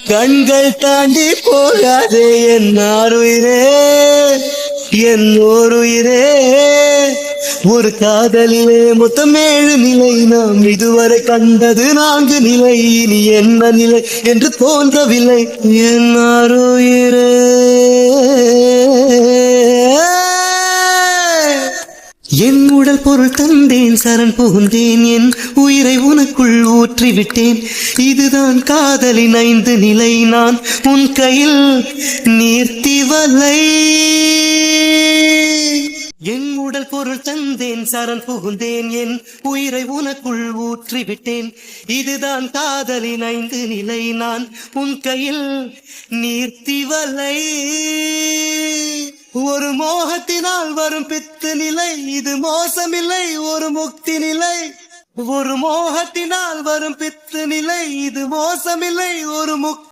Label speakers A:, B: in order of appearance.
A: கண்கள் தாண்டி போகாதே என் ஆருயிரே, என் ஓருயிரே. ஒரு காதலிலே மொத்தம் 7 நிலை, நாம் இதுவரை கண்டது 4 நிலை. இனி என்ன நிலை என்று தோன்றவில்லை என் ஆருயிரே. என் உடல் பொருள் தந்தேன், சரண் புகுந்தேன், என் உயிரை உனக்குள் ஊற்றிவிட்டேன். இதுதான் காதலின் 5 நிலை, நான் உன் கையில் நீர்த்தி வலை. என் உடல் பொருள் தந்தேன், சரண் புகுந்தேன், என் உயிரை உனக்குள் ஊற்றிவிட்டேன். இதுதான் காதலின் 5 நிலை, நான் உன் கையில் நீர்த்தி வலை. ஒரு மோகத்தினால் வரும் பித்து நிலை, இது மோசமில்லை, ஒரு முக்தி நிலை. ஒரு மோகத்தினால் வரும் பித்து நிலை, இது மோசமில்லை, ஒரு முக்தி.